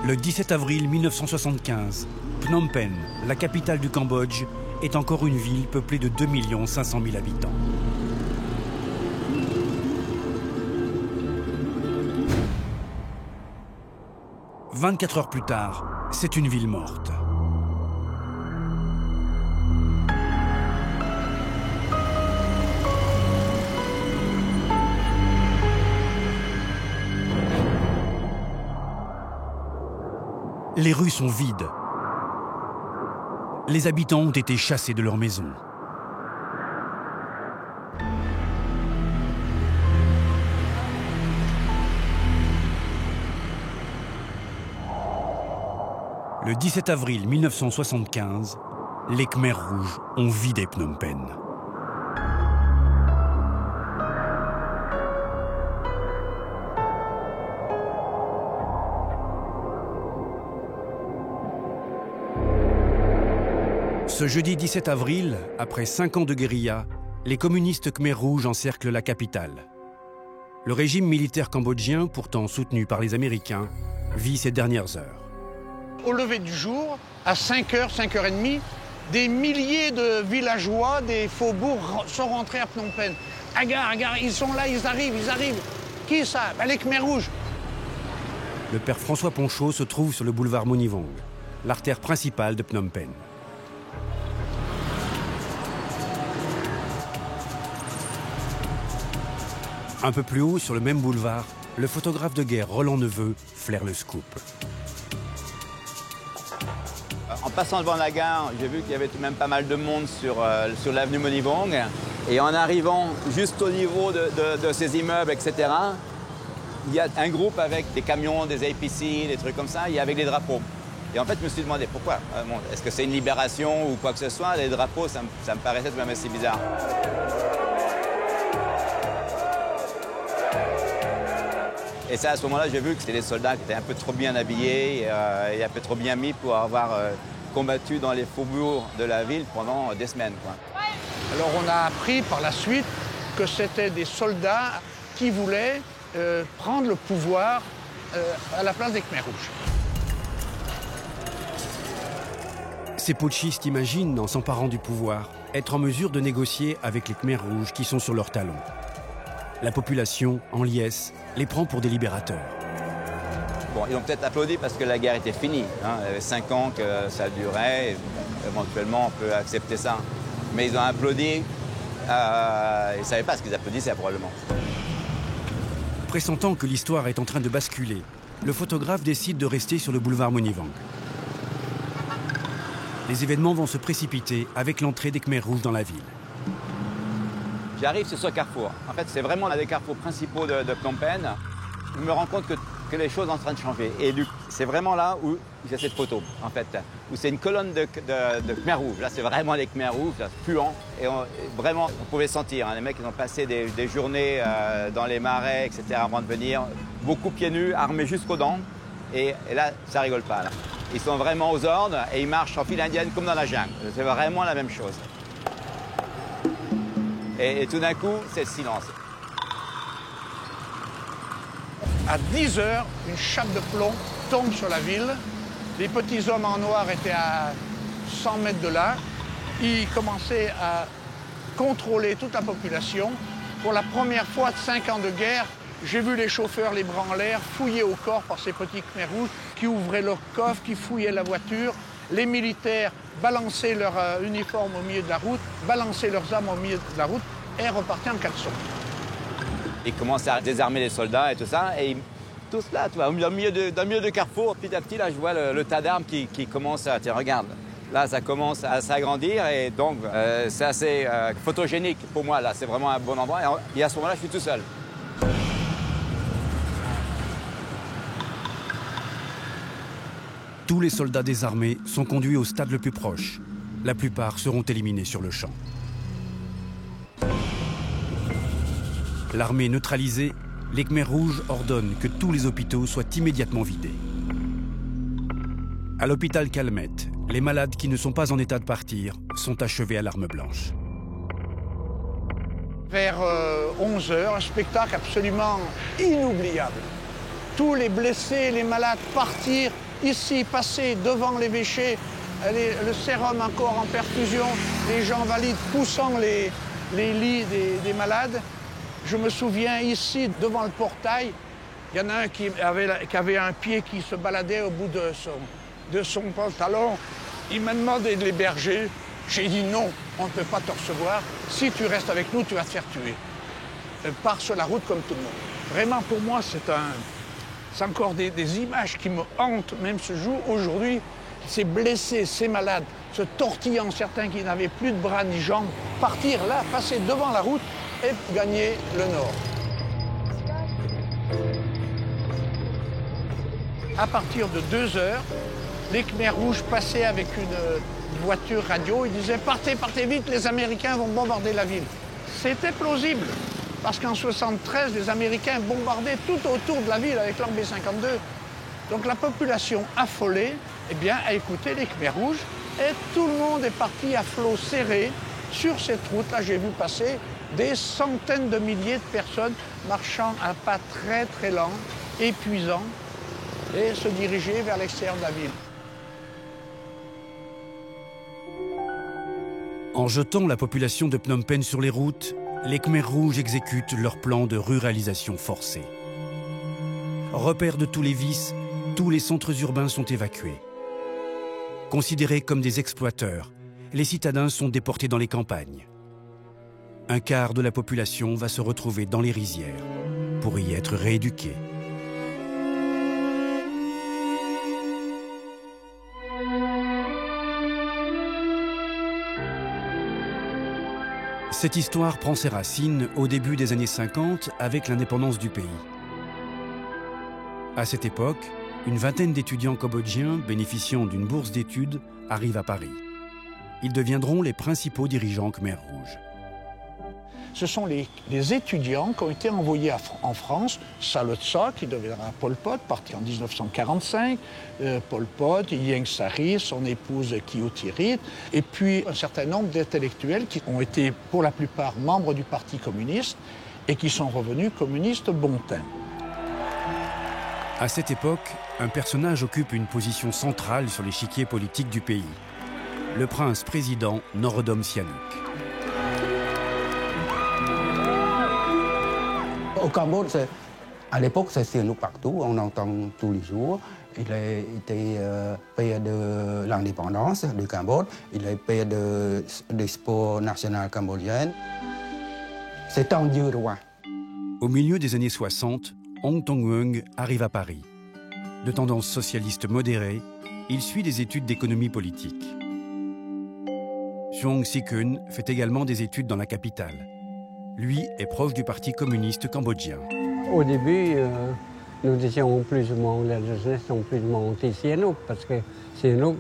Le 17 avril 1975, Phnom Penh, la capitale du Cambodge, est encore une ville peuplée de 2 500 000 habitants. « 24 heures plus tard, c'est une ville morte. Les rues sont vides. Les habitants ont été chassés de leurs maisons. Le 17 avril 1975, les Khmers rouges ont vidé Phnom Penh. Ce jeudi 17 avril, après 5 ans de guérilla, les communistes Khmers rouges encerclent la capitale. Le régime militaire cambodgien, pourtant soutenu par les Américains, vit ses dernières heures. Au lever du jour, à 5h, 5h30, des milliers de villageois des faubourgs sont rentrés à Phnom Penh. Agar, ils sont là, ils arrivent. Qui ça? Les Khmers rouges. Le père François Ponchot se trouve sur le boulevard Monivong, l'artère principale de Phnom Penh. Un peu plus haut, sur le même boulevard, le photographe de guerre Roland Neveu flaire le scoop. En passant devant la gare, j'ai vu qu'il y avait tout de même pas mal de monde sur l'avenue Monivong. Et en arrivant juste au niveau de ces immeubles, etc., il y a un groupe avec des camions, des APC, des trucs comme ça, et avec des drapeaux. Et en fait, je me suis demandé pourquoi. Bon, est-ce que c'est une libération ou quoi que ce soit? Les drapeaux, ça me paraissait tout de même assez bizarre. Et ça, à ce moment-là, j'ai vu que c'était des soldats qui étaient un peu trop bien habillés et un peu trop bien mis pour avoir combattu dans les faubourgs de la ville pendant des semaines, quoi. Alors on a appris par la suite que c'était des soldats qui voulaient prendre le pouvoir à la place des Khmers rouges. Ces putschistes imaginent, en s'emparant du pouvoir, être en mesure de négocier avec les Khmers rouges qui sont sur leurs talons. La population, en liesse, les prend pour des libérateurs. Bon, ils ont peut-être applaudi parce que la guerre était finie. Hein. Il y avait 5 ans que ça durait. Et éventuellement, on peut accepter ça. Mais ils ont applaudi. Ils ne savaient pas ce qu'ils applaudissaient, probablement. Pressentant que l'histoire est en train de basculer, le photographe décide de rester sur le boulevard Monivong. Les événements vont se précipiter avec l'entrée des Khmers rouges dans la ville. J'arrive sur ce carrefour. En fait, c'est vraiment l'un des carrefours principaux de Phnom Penh. Je me rends compte que les choses sont en train de changer. Et c'est vraiment là où j'ai cette photo, en fait, où c'est une colonne de Khmers rouges. Là, c'est vraiment les Khmers rouges, puants. Et vraiment, on pouvait sentir. Hein, les mecs, ils ont passé des journées dans les marais, etc., avant de venir. Beaucoup pieds nus, armés jusqu'aux dents. Et là, ça rigole pas. Là. Ils sont vraiment aux ordres et ils marchent en file indienne comme dans la jungle. C'est vraiment la même chose. Et tout d'un coup, c'est le silence. À 10 heures, une chape de plomb tombe sur la ville. Les petits hommes en noir étaient à 100 mètres de là. Ils commençaient à contrôler toute la population. Pour la première fois de 5 ans de guerre, j'ai vu les chauffeurs, les bras en l'air, fouillés au corps par ces petits Khmers rouges qui ouvraient leurs coffres, qui fouillaient la voiture. Les militaires balançaient leur uniforme au milieu de la route, balançaient leurs armes au milieu de la route et repartaient en caleçon. Ils commencent à désarmer les soldats et tout ça. Et tous là, tu vois, dans le milieu de carrefour, petit à petit, là, je vois le tas d'armes qui commence à... Tiens, regarde, là, ça commence à s'agrandir. Et donc, c'est assez photogénique pour moi, là. C'est vraiment un bon endroit. Et à ce moment-là, je suis tout seul. Tous les soldats désarmés sont conduits au stade le plus proche. La plupart seront éliminés sur le champ. L'armée neutralisée, les Khmers rouges ordonnent que tous les hôpitaux soient immédiatement vidés. À l'hôpital Calmet, les malades qui ne sont pas en état de partir sont achevés à l'arme blanche. Vers 11 heures, un spectacle absolument inoubliable. Tous les blessés, les malades partirent Ici, passer devant l'évêché, le sérum encore en perfusion, les gens valides poussant les lits des malades. Je me souviens ici, devant le portail, il y en a un qui avait un pied qui se baladait au bout de son pantalon. Il m'a demandé de l'héberger. J'ai dit non, on ne peut pas te recevoir. Si tu restes avec nous, tu vas te faire tuer. Pars sur la route comme tout le monde. Vraiment, pour moi, c'est encore des images qui me hantent, même ce jour. Aujourd'hui, ces blessés, ces malades, se tortillant, certains qui n'avaient plus de bras ni jambes, partir là, passer devant la route et gagner le nord. À partir de 2 heures, les Khmers rouges passaient avec une voiture radio. Ils disaient « Partez, partez vite, les Américains vont bombarder la ville ». C'était plausible, parce qu'en 1973, les Américains bombardaient tout autour de la ville avec l'arme B-52. Donc la population affolée eh bien, a écouté les Khmers rouges et tout le monde est parti à flot serré sur cette route. Là, j'ai vu passer des centaines de milliers de personnes marchant à pas très très lents, épuisants, et se diriger vers l'extérieur de la ville. En jetant la population de Phnom Penh sur les routes, les Khmers rouges exécutent leur plan de ruralisation forcée. Repères de tous les vices, tous les centres urbains sont évacués. Considérés comme des exploiteurs, les citadins sont déportés dans les campagnes. Un quart de la population va se retrouver dans les rizières pour y être rééduquée. Cette histoire prend ses racines au début des années 50 avec l'indépendance du pays. À cette époque, une vingtaine d'étudiants cambodgiens bénéficiant d'une bourse d'études arrivent à Paris. Ils deviendront les principaux dirigeants Khmers rouges. Ce sont les étudiants qui ont été envoyés en France. Salotsa, qui deviendra Pol Pot, parti en 1945. Pol Pot, Ieng Sary, son épouse Khieu Thirit. Et puis un certain nombre d'intellectuels qui ont été pour la plupart membres du Parti communiste et qui sont revenus communistes bon teint. À cette époque, un personnage occupe une position centrale sur l'échiquier politique du pays. Le prince-président Norodom Sihanouk. Au Cambodge, à l'époque, c'est Sihanouk partout, on entend tous les jours. Il a été père de l'indépendance du Cambodge, il est père des sports nationaux cambodgiens. C'est un dieu roi. Au milieu des années 60, Ong Tong-Weung arrive à Paris. De tendance socialiste modérée, il suit des études d'économie politique. Suong Si-kun fait également des études dans la capitale. Lui est proche du Parti communiste cambodgien. Au début, nous étions plus ou moins, la jeunesse sont plus ou moins anti-Sihanouk, parce que Sihanouk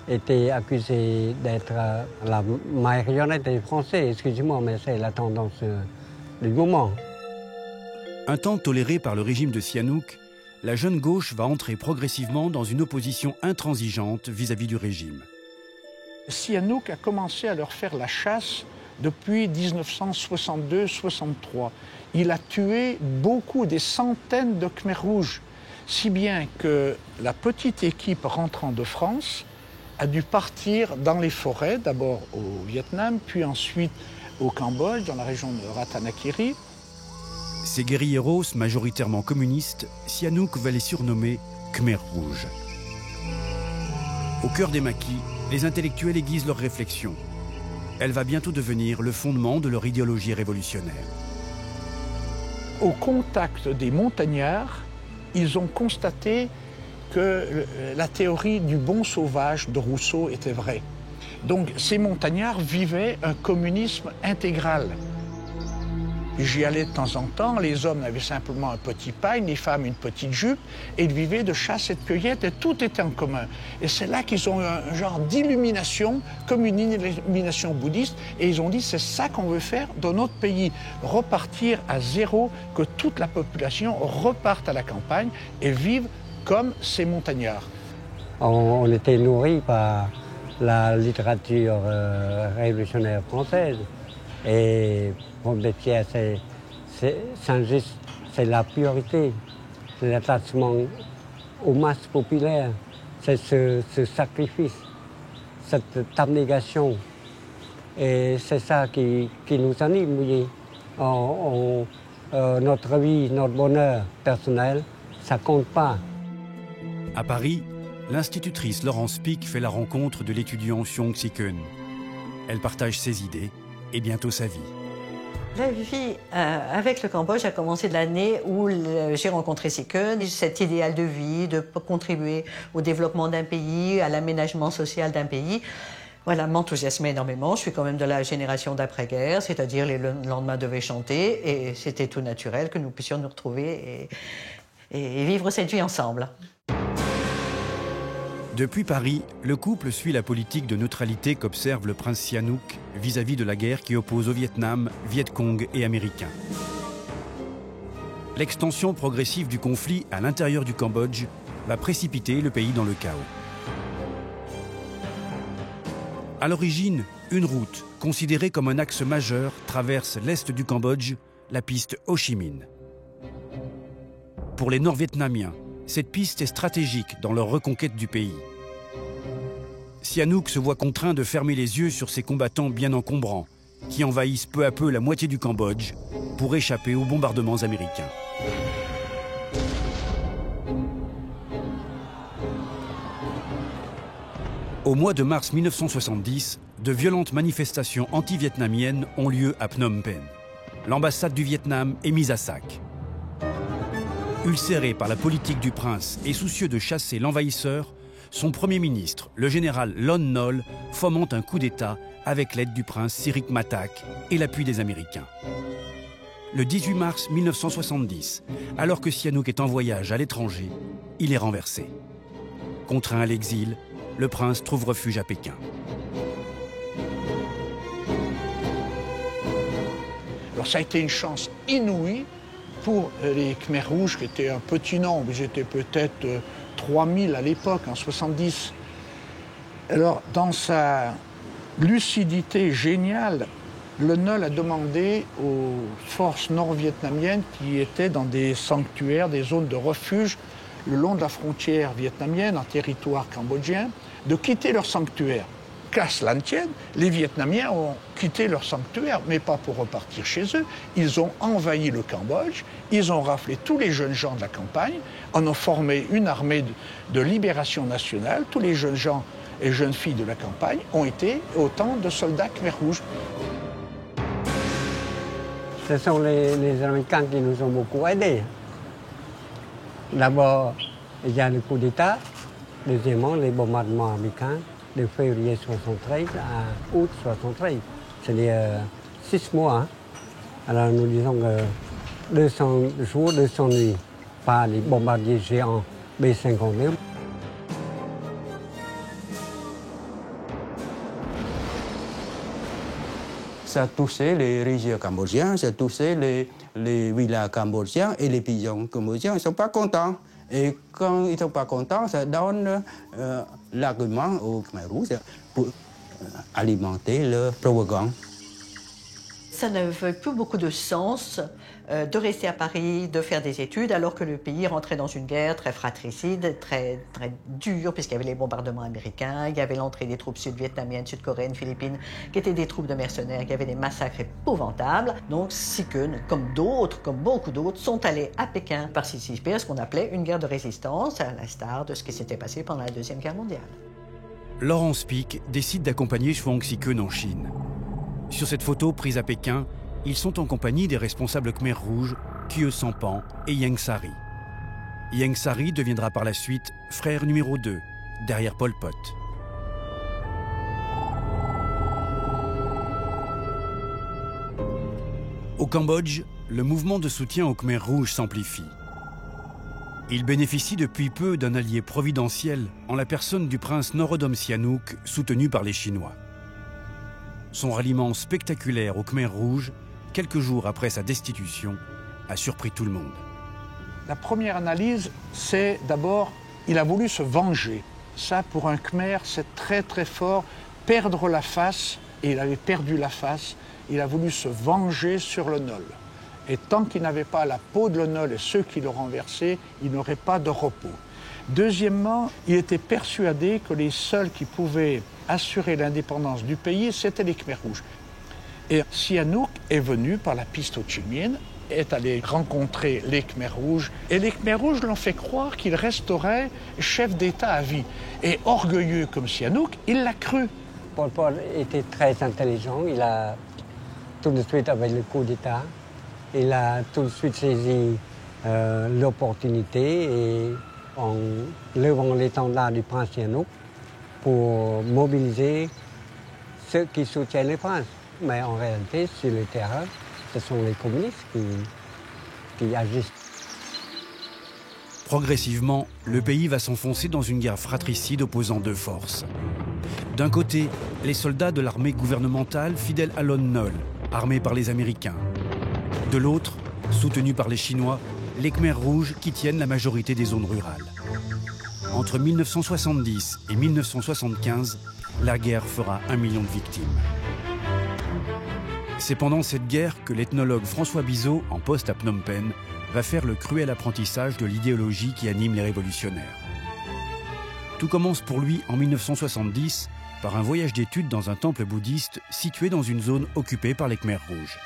était accusé d'être la marionnette des Français. Excusez-moi, mais c'est la tendance du moment. Un temps toléré par le régime de Sihanouk, la jeune gauche va entrer progressivement dans une opposition intransigeante vis-à-vis du régime. Sihanouk a commencé à leur faire la chasse depuis 1962-63. Il a tué beaucoup, des centaines de Khmers rouges, si bien que la petite équipe rentrant de France a dû partir dans les forêts, d'abord au Vietnam, puis ensuite au Cambodge, dans la région de Ratanakiri. Ces guérilleros majoritairement communistes, Sihanouk va les surnommer Khmers rouges. Au cœur des maquis, les intellectuels aiguisent leurs réflexions. Elle va bientôt devenir le fondement de leur idéologie révolutionnaire. Au contact des montagnards, ils ont constaté que la théorie du bon sauvage de Rousseau était vraie. Donc ces montagnards vivaient un communisme intégral. J'y allais de temps en temps, les hommes avaient simplement un petit pagne, les femmes une petite jupe, et ils vivaient de chasse et de cueillette, et tout était en commun. Et c'est là qu'ils ont eu un genre d'illumination, comme une illumination bouddhiste, et ils ont dit c'est ça qu'on veut faire dans notre pays, repartir à zéro, que toute la population reparte à la campagne et vive comme ces montagnards. On était nourris par la littérature révolutionnaire française. Et Robespierre, c'est la priorité, c'est l'attachement aux masses populaires. c'est ce sacrifice, cette abnégation. Et c'est ça qui nous anime, oui. Notre vie, notre bonheur personnel, ça compte pas. À Paris, l'institutrice Laurence Pic fait la rencontre de l'étudiant Xiong Si-keun. Elle partage ses idées et bientôt sa vie. La vie avec le Cambodge a commencé de l'année où j'ai rencontré Si-keun. Cet idéal de vie, de contribuer au développement d'un pays, à l'aménagement social d'un pays, voilà, m'enthousiasmait énormément. Je suis quand même de la génération d'après-guerre, c'est-à-dire les lendemains devaient chanter et c'était tout naturel que nous puissions nous retrouver et vivre cette vie ensemble. Depuis Paris, le couple suit la politique de neutralité qu'observe le prince Sihanouk vis-à-vis de la guerre qui oppose au Vietnam, Viet Cong et Américains. L'extension progressive du conflit à l'intérieur du Cambodge va précipiter le pays dans le chaos. À l'origine, une route, considérée comme un axe majeur, traverse l'est du Cambodge, la piste Ho Chi Minh. Pour les Nord-Vietnamiens, cette piste est stratégique dans leur reconquête du pays. Sihanouk se voit contraint de fermer les yeux sur ces combattants bien encombrants, qui envahissent peu à peu la moitié du Cambodge pour échapper aux bombardements américains. Au mois de mars 1970, de violentes manifestations anti-vietnamiennes ont lieu à Phnom Penh. L'ambassade du Vietnam est mise à sac. Ulcéré par la politique du prince et soucieux de chasser l'envahisseur, son premier ministre, le général Lon Nol, fomente un coup d'État avec l'aide du prince Sirik Matak et l'appui des Américains. Le 18 mars 1970, alors que Sihanouk est en voyage à l'étranger, il est renversé. Contraint à l'exil, le prince trouve refuge à Pékin. Alors ça a été une chance inouïe pour les Khmers rouges, qui étaient un petit nombre. Ils étaient peut-être 3000 à l'époque, en 70. Alors, dans sa lucidité géniale, le Nol a demandé aux forces nord-vietnamiennes qui étaient dans des sanctuaires, des zones de refuge, le long de la frontière vietnamienne, en territoire cambodgien, de quitter leur sanctuaire. Qu'à cela ne tienne, les Vietnamiens ont quitté leur sanctuaire, mais pas pour repartir chez eux. Ils ont envahi le Cambodge, ils ont raflé tous les jeunes gens de la campagne, en ont formé une armée de libération nationale. Tous les jeunes gens et jeunes filles de la campagne ont été autant de soldats Khmers rouges. Ce sont les Américains qui nous ont beaucoup aidés. D'abord, il y a le coup d'État. Deuxièmement, les bombardements américains de février 73 à août 73. C'est-à-dire 6 mois. Hein. Alors nous disons que 200 jours, 200 nuits. Pas les bombardiers géants B-52. Ça touchait les régions cambodgiens, ça touchait les villages cambodgiens et les paysans cambodgiens. Ils ne sont pas contents. Et quand ils ne sont pas contents, ça donne l'argument aux Khmers rouges pour alimenter leur propagande. Ça n'avait plus beaucoup de sens de rester à Paris, de faire des études, alors que le pays rentrait dans une guerre très fratricide, très dure, puisqu'il y avait les bombardements américains, il y avait l'entrée des troupes sud-vietnamiennes, sud-coréennes, philippines, qui étaient des troupes de mercenaires, il y avait des massacres épouvantables. Donc Si-keun, comme d'autres, comme beaucoup d'autres, sont allés à Pékin participer à ce qu'on appelait une guerre de résistance, à l'instar de ce qui s'était passé pendant la Deuxième Guerre mondiale. Laurence Pic décide d'accompagner Xiong Si-keun en Chine. Sur cette photo prise à Pékin, ils sont en compagnie des responsables Khmers rouges, Khieu Samphan et Ieng Sary. Ieng Sary deviendra par la suite frère numéro 2, derrière Pol Pot. Au Cambodge, le mouvement de soutien aux Khmers rouges s'amplifie. Il bénéficie depuis peu d'un allié providentiel en la personne du prince Norodom Sihanouk, soutenu par les Chinois. Son ralliement spectaculaire aux Khmers rouges, quelques jours après sa destitution, a surpris tout le monde. La première analyse, c'est d'abord, il a voulu se venger. Ça, pour un Khmer, c'est très très fort. Perdre la face, et il avait perdu la face, il a voulu se venger sur le Nol. Et tant qu'il n'avait pas la peau de le Nol et ceux qui le renversaient, il n'aurait pas de repos. Deuxièmement, il était persuadé que les seuls qui pouvaient assurer l'indépendance du pays, c'étaient les Khmers rouges. Et Sihanouk est venu par la piste Ho Chi Minh, est allé rencontrer les Khmers rouges, et les Khmers rouges l'ont fait croire qu'il resterait chef d'État à vie. Et orgueilleux comme Sihanouk, il l'a cru. Pol Pot était très intelligent, il a tout de suite, avec le coup d'État, il a tout de suite saisi l'opportunité et en levant l'étendard du prince Sihanouk pour mobiliser ceux qui soutiennent les princes. Mais en réalité, sur le terrain, ce sont les communistes qui agissent. Progressivement, le pays va s'enfoncer dans une guerre fratricide opposant deux forces. D'un côté, les soldats de l'armée gouvernementale fidèles à Lon Nol, armés par les Américains. De l'autre, soutenus par les Chinois, les Khmers rouges qui tiennent la majorité des zones rurales. Entre 1970 et 1975, la guerre fera 1 million de victimes. C'est pendant cette guerre que l'ethnologue François Bizot, en poste à Phnom Penh, va faire le cruel apprentissage de l'idéologie qui anime les révolutionnaires. Tout commence pour lui en 1970 par un voyage d'études dans un temple bouddhiste situé dans une zone occupée par les Khmers rouges.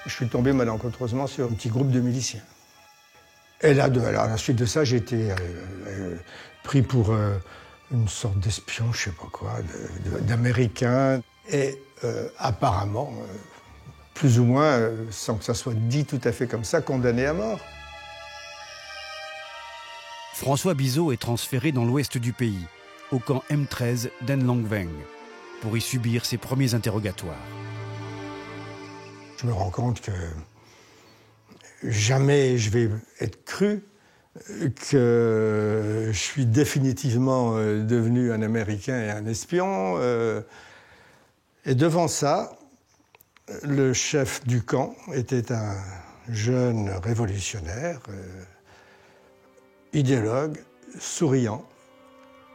Je suis tombé malencontreusement sur un petit groupe de miliciens. Et là, à la suite de ça, j'ai été pris pour une sorte d'espion, je sais pas quoi, d'américain. Et apparemment, plus ou moins, sans que ça soit dit tout à fait comme ça, condamné à mort. François Bizot est transféré dans l'ouest du pays, au camp M13 d'En Long Veng, pour y subir ses premiers interrogatoires. Je me rends compte que jamais je vais être cru, que je suis définitivement devenu un Américain et un espion. Et devant ça, le chef du camp était un jeune révolutionnaire, idéologue, souriant,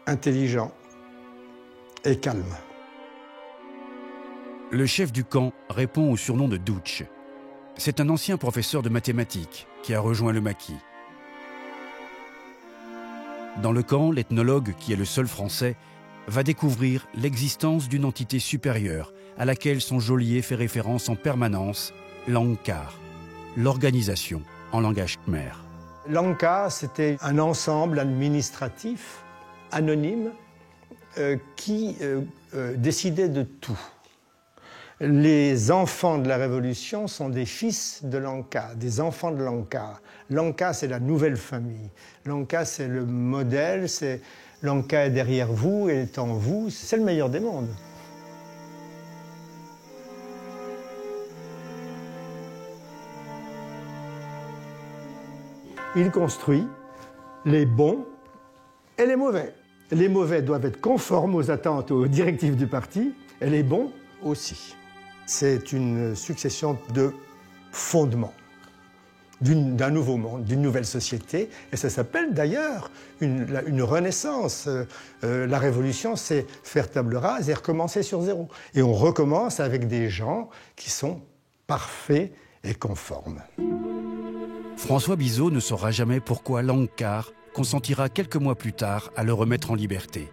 intelligent et calme. Le chef du camp répond au surnom de Dutch. C'est un ancien professeur de mathématiques qui a rejoint le maquis. Dans le camp, l'ethnologue, qui est le seul Français, va découvrir l'existence d'une entité supérieure à laquelle son geôlier fait référence en permanence, l'Angkar, l'organisation en langage khmer. L'Angkar, c'était un ensemble administratif, anonyme, qui décidait de tout. Les enfants de la Révolution sont des fils de l'Angkar, des enfants de l'Angkar. L'Angkar, c'est la nouvelle famille. L'Angkar, c'est le modèle, c'est l'Angkar est derrière vous, est en vous, c'est le meilleur des mondes. Il construit les bons et les mauvais. Les mauvais doivent être conformes aux attentes, aux directives du parti, et les bons aussi. C'est une succession de fondements d'un nouveau monde, d'une nouvelle société, et ça s'appelle d'ailleurs une renaissance. La révolution, c'est faire table rase et recommencer sur zéro. Et on recommence avec des gens qui sont parfaits et conformes. François Bizot ne saura jamais pourquoi l'Angkar consentira quelques mois plus tard à le remettre en liberté.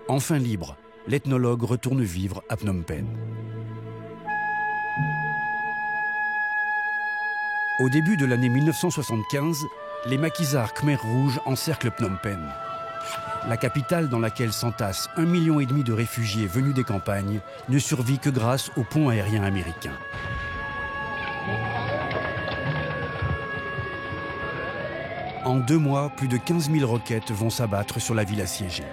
Enfin libre, l'ethnologue retourne vivre à Phnom Penh. Au début de l'année 1975, les maquisards Khmers rouges encerclent Phnom Penh. La capitale dans laquelle s'entassent 1,5 million de réfugiés venus des campagnes ne survit que grâce au pont aérien américain. En 2 mois, plus de 15 000 roquettes vont s'abattre sur la ville assiégée.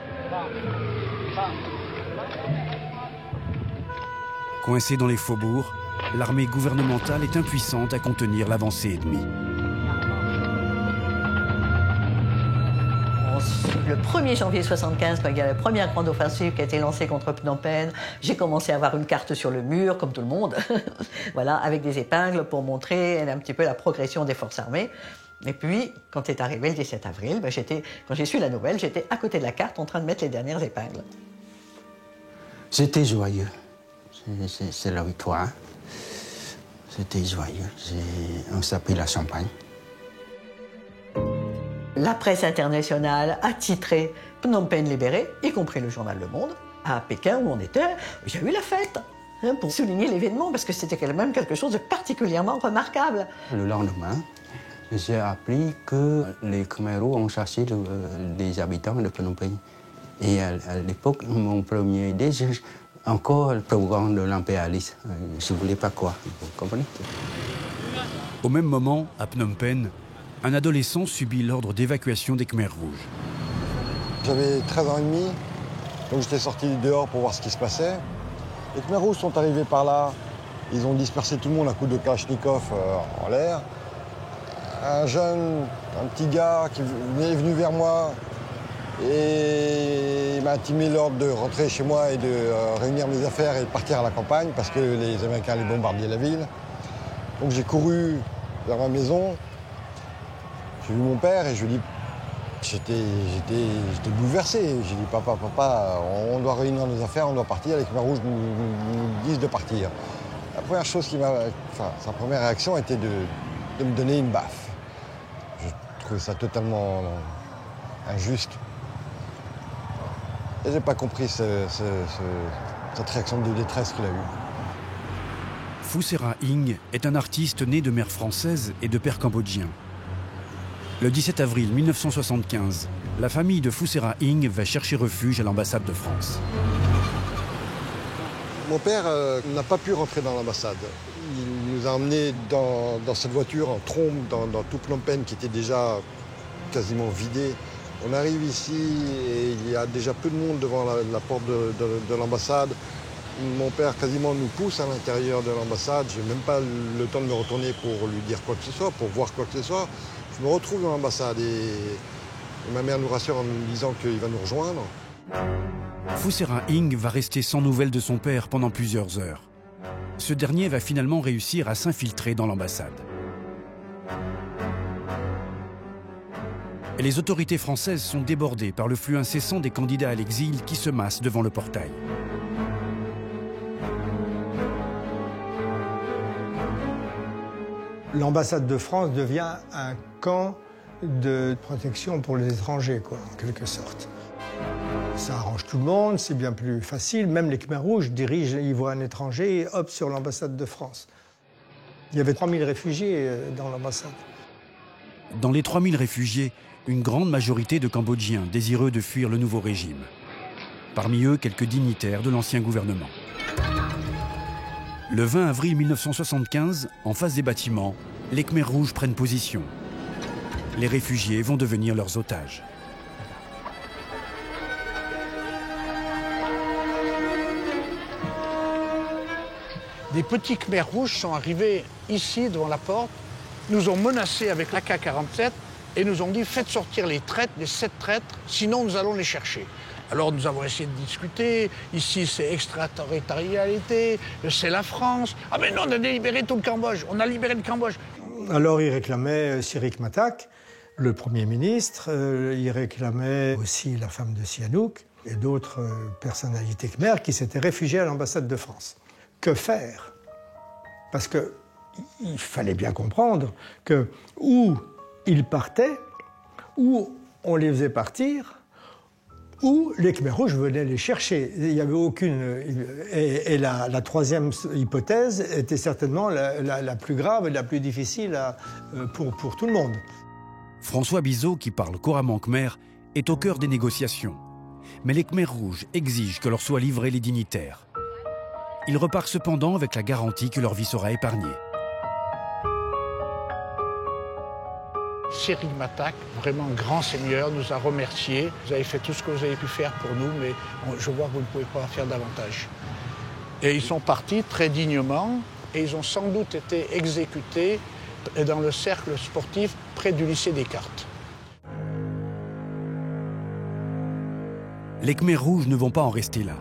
Coincée dans les faubourgs, l'armée gouvernementale est impuissante à contenir l'avancée ennemie. Le 1er janvier 1975, quand il y a la première grande offensive qui a été lancée contre Phnom Penh, j'ai commencé à avoir une carte sur le mur, comme tout le monde, voilà, avec des épingles pour montrer un petit peu la progression des forces armées. Et puis, quand est arrivé le 17 avril, quand j'ai su la nouvelle, j'étais à côté de la carte en train de mettre les dernières épingles. C'était joyeux. C'est la victoire. C'était joyeux. On s'appelle la champagne. La presse internationale a titré « Phnom Penh libéré », y compris le journal Le Monde. À Pékin, où on était, il y a eu la fête, hein, pour souligner l'événement, parce que c'était quand même quelque chose de particulièrement remarquable. Le lendemain, j'ai appris que les Khmer rouges ont chassé des habitants de Phnom Penh. Et à l'époque, mon premier idée, encore le programme de l'impérialisme. Je ne voulais pas quoi, vous comprenez? Au même moment, à Phnom Penh, un adolescent subit l'ordre d'évacuation des Khmers rouges. J'avais 13 ans et demi, donc j'étais sorti dehors pour voir ce qui se passait. Les Khmers rouges sont arrivés par là, ils ont dispersé tout le monde à coups de kalachnikov en l'air. Un petit gars qui est venu vers moi et il m'a intimé l'ordre de rentrer chez moi et de réunir mes affaires et de partir à la campagne parce que les Américains allaient bombarder la ville. Donc j'ai couru vers ma maison, j'ai vu mon père et je lui ai dit, j'étais bouleversé. J'ai dit, papa, on doit réunir nos affaires, on doit partir, les Khmers rouges nous disent de partir. La première chose sa première réaction était de me donner une baffe. Je trouvais ça totalement injuste. Et j'ai pas compris cette réaction de détresse qu'il a eue. Phu Sera Hing est un artiste né de mère française et de père cambodgien. Le 17 avril 1975, la famille de Phu Sera Hing va chercher refuge à l'ambassade de France. Mon père n'a pas pu rentrer dans l'ambassade. Il nous a emmenés dans cette voiture en trombe dans tout Phnom Penh qui était déjà quasiment vidé. On arrive ici et il y a déjà peu de monde devant la porte de l'ambassade. Mon père quasiment nous pousse à l'intérieur de l'ambassade. Je n'ai même pas le temps de me retourner pour lui dire quoi que ce soit, pour voir quoi que ce soit. Je me retrouve dans l'ambassade et ma mère nous rassure en nous disant qu'il va nous rejoindre. Phu Sera Hing va rester sans nouvelles de son père pendant plusieurs heures. Ce dernier va finalement réussir à s'infiltrer dans l'ambassade. Et les autorités françaises sont débordées par le flux incessant des candidats à l'exil qui se massent devant le portail. L'ambassade de France devient un camp de protection pour les étrangers, quoi, en quelque sorte. Ça arrange tout le monde, c'est bien plus facile. Même les Khmers rouges dirigent, ils voient un étranger et hop, sur l'ambassade de France. Il y avait 3000 réfugiés dans l'ambassade. Dans les 3000 réfugiés, une grande majorité de Cambodgiens désireux de fuir le nouveau régime. Parmi eux, quelques dignitaires de l'ancien gouvernement. Le 20 avril 1975, en face des bâtiments, les Khmers rouges prennent position. Les réfugiés vont devenir leurs otages. Des petits Khmers rouges sont arrivés ici, devant la porte, nous ont menacés avec l'AK-47 et nous ont dit « faites sortir les traîtres, les 7 traîtres, sinon nous allons les chercher ». Alors nous avons essayé de discuter, ici c'est extraterritorialité, c'est la France. Ah mais non, on a libéré tout le Cambodge, on a libéré le Cambodge. Alors il réclamait Sirik Matak, le Premier ministre, il réclamait aussi la femme de Sihanouk et d'autres personnalités khmères qui s'étaient réfugiées à l'ambassade de France. Que faire? Parce qu'il fallait bien comprendre que où ils partaient, où on les faisait partir, où les Khmers rouges venaient les chercher. Il n'y avait aucune... Et la troisième hypothèse était certainement la plus grave et la plus difficile pour tout le monde. François Bizot, qui parle couramment khmer, est au cœur des négociations. Mais les Khmers rouges exigent que leur soient livrés les dignitaires. Il repart cependant avec la garantie que leur vie sera épargnée. Sirik Matak, vraiment grand seigneur, nous a remerciés. Vous avez fait tout ce que vous avez pu faire pour nous, mais je vois que vous ne pouvez pas en faire davantage. Et ils sont partis très dignement et ils ont sans doute été exécutés dans le cercle sportif près du lycée Descartes. Les Khmers rouges ne vont pas en rester là.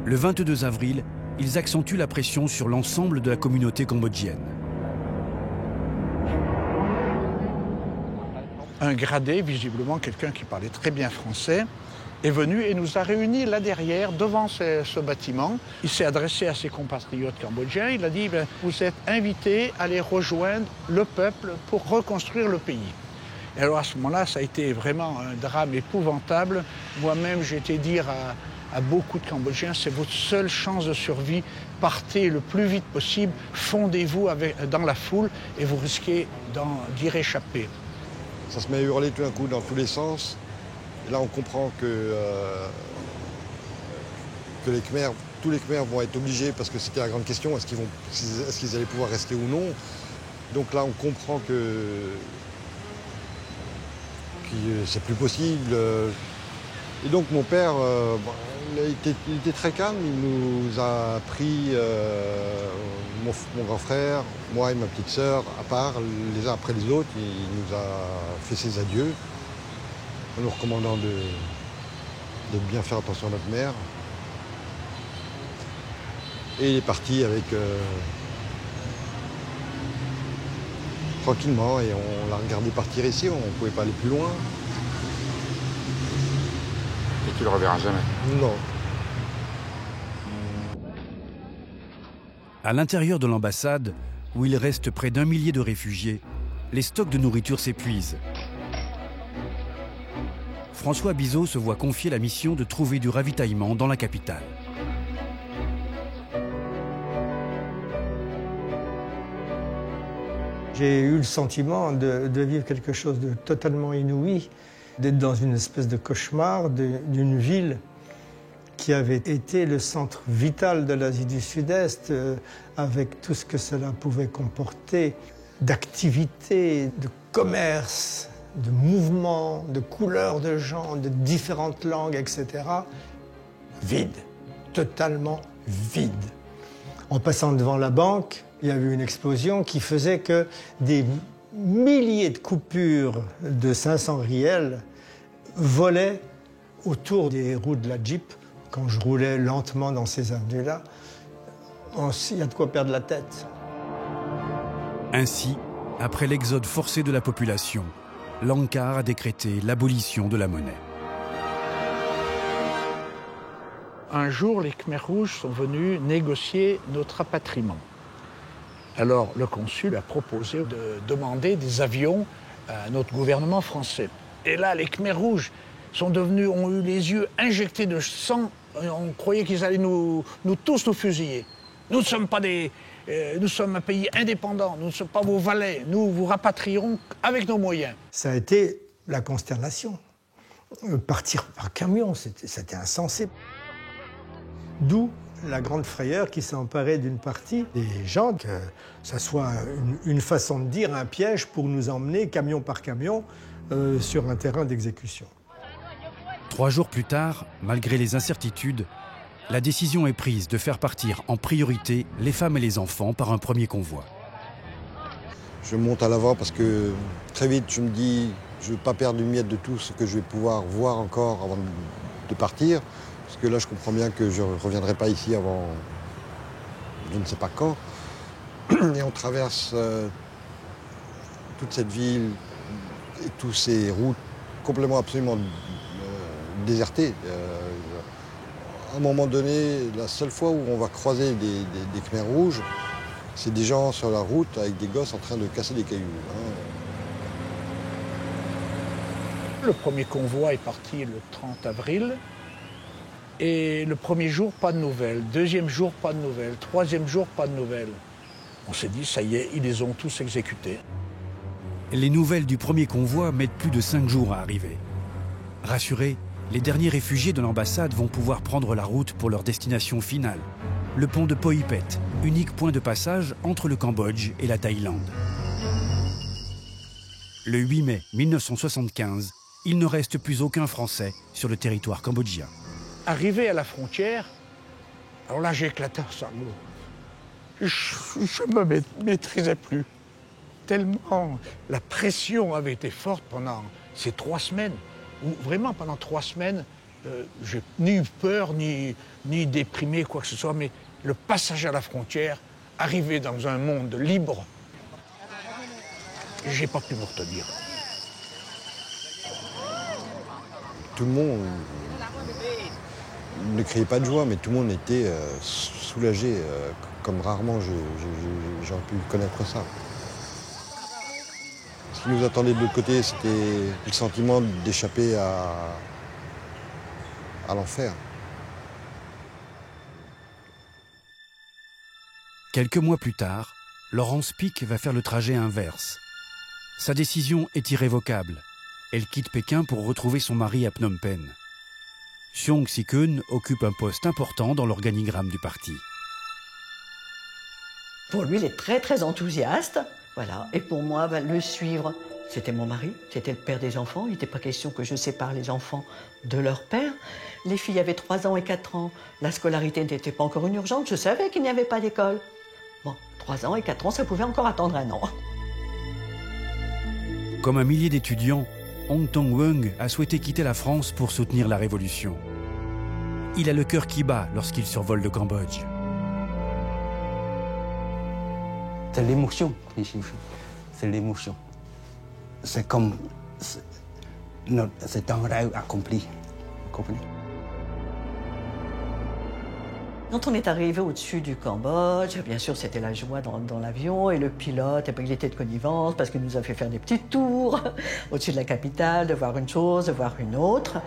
Le 22 avril, ils accentuent la pression sur l'ensemble de la communauté cambodgienne. Un gradé, visiblement quelqu'un qui parlait très bien français, est venu et nous a réunis là derrière, devant ce bâtiment. Il s'est adressé à ses compatriotes cambodgiens. Il a dit « Vous êtes invités à aller rejoindre le peuple pour reconstruire le pays ». Et alors à ce moment-là, ça a été vraiment un drame épouvantable. Moi-même, j'ai été dire à beaucoup de Cambodgiens, c'est votre seule chance de survie. Partez le plus vite possible, fondez-vous dans la foule et vous risquez d'y réchapper. Ça se met à hurler tout d'un coup dans tous les sens. Et là, on comprend que les Khmers, tous les Khmers vont être obligés, parce que c'était la grande question, est-ce qu'ils allaient pouvoir rester ou non. Donc là, on comprend que c'est plus possible. Et donc mon père, il était très calme. Il nous a pris, mon grand frère, moi et ma petite sœur, à part, les uns après les autres. Il nous a fait ses adieux, en nous recommandant de bien faire attention à notre mère. Et il est parti avec... tranquillement, et on l'a regardé partir ici, on ne pouvait pas aller plus loin. Et tu le reverras jamais? Non. À l'intérieur de l'ambassade, où il reste près d'1 millier de réfugiés, les stocks de nourriture s'épuisent. François Bizot se voit confier la mission de trouver du ravitaillement dans la capitale. J'ai eu le sentiment de vivre quelque chose de totalement inouï, d'être dans une espèce de cauchemar d'une ville qui avait été le centre vital de l'Asie du Sud-Est, avec tout ce que cela pouvait comporter d'activités, de commerce, de mouvements, de couleurs de gens, de différentes langues, etc. Vide, totalement vide. En passant devant la banque, il y a eu une explosion qui faisait que des milliers de coupures de 500 riels volaient autour des roues de la Jeep. Quand je roulais lentement dans ces avenues-là, il y a de quoi perdre la tête. Ainsi, après l'exode forcé de la population, l'Angkar a décrété l'abolition de la monnaie. Un jour, les Khmers rouges sont venus négocier notre rapatriement. Alors, le consul a proposé de demander des avions à notre gouvernement français. Et là, les Khmers rouges ont eu les yeux injectés de sang. On croyait qu'ils allaient nous fusiller. Nous ne sommes pas nous sommes un pays indépendant, nous ne sommes pas vos valets. Nous vous rapatrierons avec nos moyens. Ça a été la consternation. Partir par camion, c'était insensé. D'où la grande frayeur qui s'est emparée d'une partie des gens, que ça soit une façon de dire, un piège pour nous emmener camion par camion sur un terrain d'exécution. 3 jours plus tard, malgré les incertitudes, la décision est prise de faire partir en priorité les femmes et les enfants par un premier convoi. Je monte à l'avant parce que très vite je me dis, je ne veux pas perdre une miette de tout ce que je vais pouvoir voir encore avant de partir. Parce que là, je comprends bien que je ne reviendrai pas ici avant je ne sais pas quand. Et on traverse toute cette ville et toutes ces routes complètement absolument désertées. À un moment donné, la seule fois où on va croiser des Khmers rouges, c'est des gens sur la route avec des gosses en train de casser des cailloux. Le premier convoi est parti le 30 avril. Et le premier jour, pas de nouvelles. Deuxième jour, pas de nouvelles. Troisième jour, pas de nouvelles. On s'est dit, ça y est, ils les ont tous exécutés. Les nouvelles du premier convoi mettent plus de 5 jours à arriver. Rassurés, les derniers réfugiés de l'ambassade vont pouvoir prendre la route pour leur destination finale, le pont de Poipet, unique point de passage entre le Cambodge et la Thaïlande. Le 8 mai 1975, il ne reste plus aucun Français sur le territoire cambodgien. Arrivé à la frontière, alors là j'ai éclaté en sanglots. Je ne me maîtrisais plus. Tellement la pression avait été forte pendant ces 3 semaines. Où vraiment pendant 3 semaines, j'ai ni eu peur, ni déprimé, quoi que ce soit, mais le passage à la frontière, arriver dans un monde libre, j'ai pas pu me retenir. Tout le monde ne criait pas de joie, mais tout le monde était soulagé, comme rarement j'aurais pu connaître ça. Parce Ce qui nous attendait de l'autre côté, c'était le sentiment d'échapper à l'enfer. Quelques mois plus tard, Laurence Pic va faire le trajet inverse. Sa décision est irrévocable. Elle quitte Pékin pour retrouver son mari à Phnom Penh. Siong Si-keun occupe un poste important dans l'organigramme du parti. Pour lui, il est très très enthousiaste. Voilà. Et pour moi, le suivre, c'était mon mari, c'était le père des enfants. Il n'était pas question que je sépare les enfants de leur père. Les filles avaient 3 ans et 4 ans. La scolarité n'était pas encore une urgence. Je savais qu'il n'y avait pas d'école. Bon, 3 ans et 4 ans, ça pouvait encore attendre 1 an. Comme un millier d'étudiants, Ong Tong-weung a souhaité quitter la France pour soutenir la révolution. Il a le cœur qui bat lorsqu'il survole le Cambodge. C'est l'émotion qui suffit. C'est l'émotion. C'est comme... C'est un rêve accompli. Quand on est arrivé au-dessus du Cambodge, bien sûr, c'était la joie dans l'avion. Et le pilote, il était de connivence parce qu'il nous a fait faire des petits tours au-dessus de la capitale, de voir une chose, de voir une autre.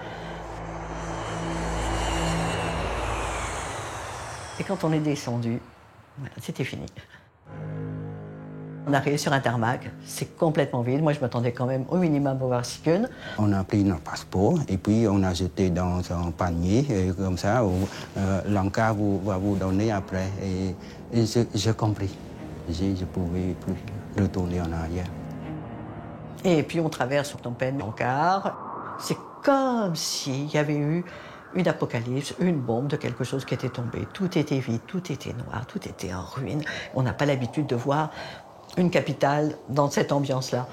Et quand on est descendu, voilà, c'était fini. On est arrivé sur un tarmac, c'est complètement vide. Moi, je m'attendais quand même au minimum à voir Si-keun. On a pris notre passeport et puis on a jeté dans un panier, et comme ça, l'encart va vous donner après. Et j'ai compris. Je ne pouvais plus retourner en arrière. Et puis on traverse Phnom Penh en car. C'est comme s'il y avait eu une apocalypse, une bombe de quelque chose qui était tombé. Tout était vide, tout était noir, tout était en ruine. On n'a pas l'habitude de voir une capitale dans cette ambiance-là.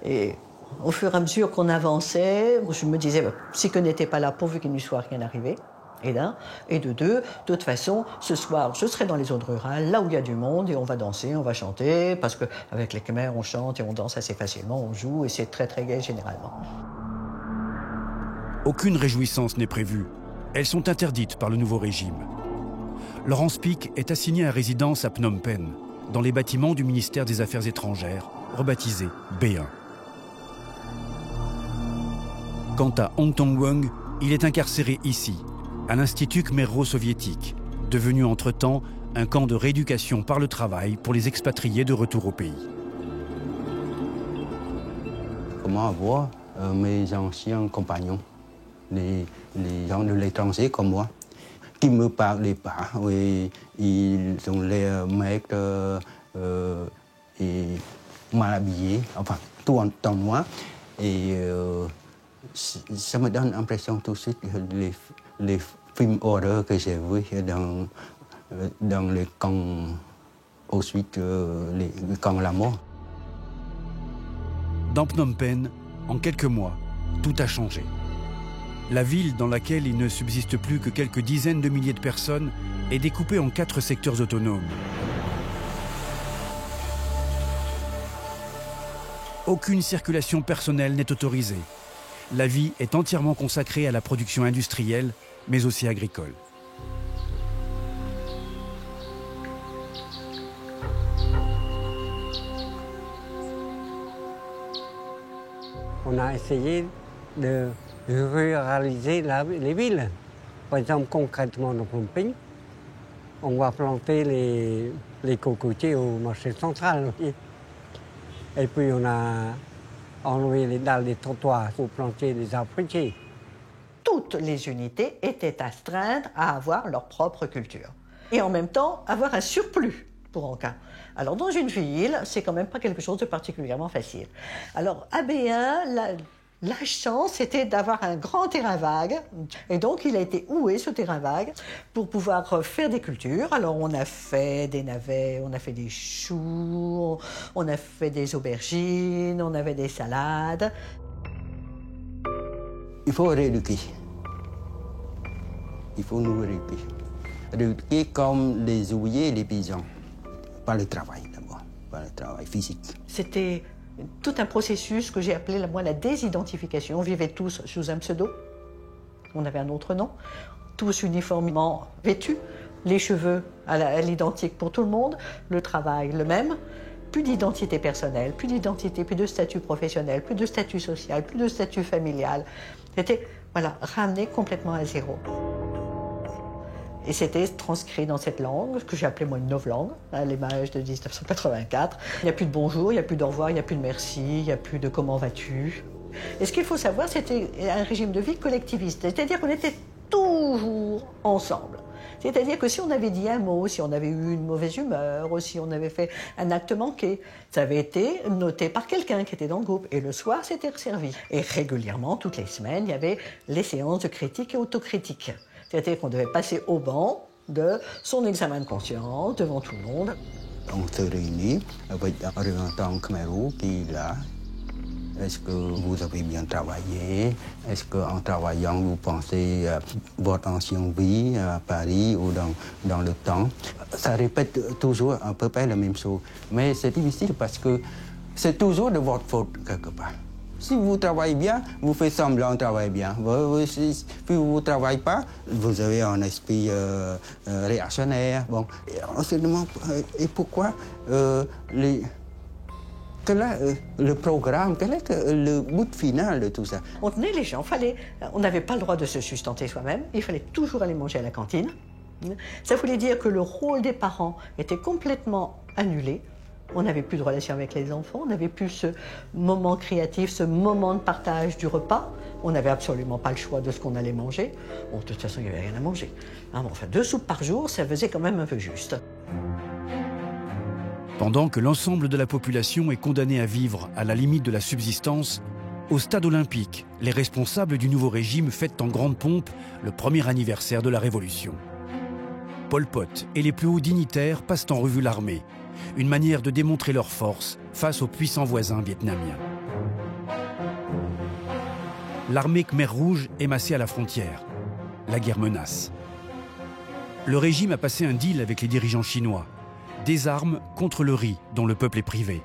Et au fur et à mesure qu'on avançait, je me disais, Si-keun n'était pas là pourvu qu'il ne soit rien arrivé. Et d'un. Et de deux, de toute façon, ce soir, je serai dans les zones rurales, là où il y a du monde, et on va danser, on va chanter, parce qu'avec les Khmers, on chante et on danse assez facilement, on joue, et c'est très très gai généralement. Aucune réjouissance n'est prévue. Elles sont interdites par le nouveau régime. Laurence Pic est assignée à résidence à Phnom Penh, dans les bâtiments du ministère des Affaires étrangères, rebaptisé B1. Quant à Ong Tong-weung, il est incarcéré ici, à l'Institut khmero-soviétique, devenu entre-temps un camp de rééducation par le travail pour les expatriés de retour au pays. Comment voir mes anciens compagnons, les gens de l'étranger comme moi, qui ne me parlaient pas. Oui, ils ont l'air maigres et mal habillés, enfin, tout en noir. Et ça me donne l'impression tout de suite que les films horreur que j'ai vus dans les camps, ensuite les camps de la mort. Dans Phnom Penh, en quelques mois, tout a changé. La ville, dans laquelle il ne subsiste plus que quelques dizaines de milliers de personnes, est découpée en 4 secteurs autonomes. Aucune circulation personnelle n'est autorisée. La vie est entièrement consacrée à la production industrielle, mais aussi agricole. On a essayé de ruraliser les villes. Par exemple, concrètement, dans Phnom Penh, on va planter les cocotiers au marché central. Et puis on a enlevé les dalles des trottoirs pour planter des arbres fruitiers. Toutes les unités étaient astreintes à avoir leur propre culture. Et en même temps, avoir un surplus pour en cas. Alors dans une ville, c'est quand même pas quelque chose de particulièrement facile. Alors à B1, la chance, c'était d'avoir un grand terrain vague. Et donc, il a été oué, ce terrain vague, pour pouvoir faire des cultures. Alors, on a fait des navets, on a fait des choux, on a fait des aubergines, on avait des salades. Il faut rééduquer. Il faut nous rééduquer. Rééduquer comme les ouvriers et les paysans. Par le travail, d'abord. Par le travail physique. C'était tout un processus que j'ai appelé la désidentification. On vivait tous sous un pseudo. On avait un autre nom. Tous uniformément vêtus. Les cheveux à l'identique pour tout le monde. Le travail le même. plus d'identité personnelle, plus d'identité, plus de statut professionnel, plus de statut social, plus de statut familial. C'était, voilà, ramené complètement à zéro. Et c'était transcrit dans cette langue, que j'ai appelée moi une novlangue, à l'image de 1984. Il n'y a plus de bonjour, il n'y a plus d'au revoir, il n'y a plus de merci, il n'y a plus de comment vas-tu. Et ce qu'il faut savoir, c'était un régime de vie collectiviste, c'est-à-dire qu'on était toujours ensemble. C'est-à-dire que si on avait dit un mot, si on avait eu une mauvaise humeur, ou si on avait fait un acte manqué, ça avait été noté par quelqu'un qui était dans le groupe. Et le soir, c'était resservi. Et régulièrement, toutes les semaines, il y avait les séances de critique et autocritique. C'est-à-dire qu'on devait passer au banc de son examen de conscience devant tout le monde. On se réunit avec un représentant Khmer Rouge qui est là. Est-ce que vous avez bien travaillé? Est-ce qu'en travaillant, vous pensez à votre ancienne vie à Paris ou dans le temps? Ça répète toujours à peu près la même chose. Mais c'est difficile parce que c'est toujours de votre faute quelque part. Si vous travaillez bien, vous faites semblant de travailler bien. Si vous ne travaillez pas, vous avez un esprit réactionnaire. Bon, et on se demande et pourquoi le programme, quel est le but final de tout ça? On tenait les gens, on n'avait pas le droit de se sustenter soi-même, il fallait toujours aller manger à la cantine. Ça voulait dire que le rôle des parents était complètement annulé. On n'avait plus de relation avec les enfants, on n'avait plus ce moment créatif, ce moment de partage du repas. On n'avait absolument pas le choix de ce qu'on allait manger. Bon, de toute façon, il n'y avait rien à manger. Enfin, 2 soupes par jour, ça faisait quand même un peu juste. Pendant que l'ensemble de la population est condamnée à vivre à la limite de la subsistance, au stade olympique, les responsables du nouveau régime fêtent en grande pompe le premier anniversaire de la Révolution. Pol Pot et les plus hauts dignitaires passent en revue l'armée, une manière de démontrer leur force face aux puissants voisins vietnamiens. L'armée Khmer Rouge est massée à la frontière. La guerre menace. Le régime a passé un deal avec les dirigeants chinois. Des armes contre le riz dont le peuple est privé.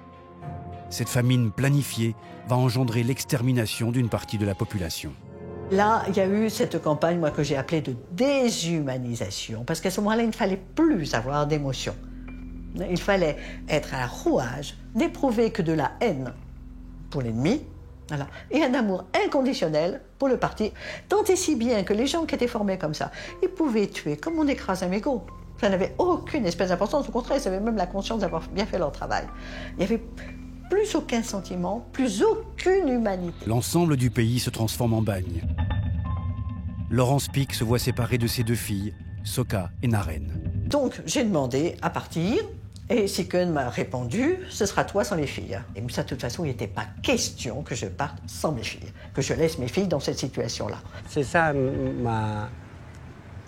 Cette famine planifiée va engendrer l'extermination d'une partie de la population. Là, il y a eu cette campagne, moi, que j'ai appelée de déshumanisation, parce qu'à ce moment-là, il ne fallait plus avoir d'émotion. Il fallait être un rouage, n'éprouver que de la haine pour l'ennemi, voilà, et un amour inconditionnel pour le parti, tant et si bien que les gens qui étaient formés comme ça, ils pouvaient tuer comme on écrase un mégot. Ça n'avait aucune espèce d'importance, au contraire, ils avaient même la conscience d'avoir bien fait leur travail. Il n'y avait plus aucun sentiment, plus aucune humanité. L'ensemble du pays se transforme en bagne. Laurence Pic se voit séparée de ses 2 filles, Soka et Naren. Donc j'ai demandé à partir, et Sikun m'a répondu, ce sera toi sans les filles. Et ça, de toute façon, il n'était pas question que je parte sans mes filles, que je laisse mes filles dans cette situation-là. C'est ça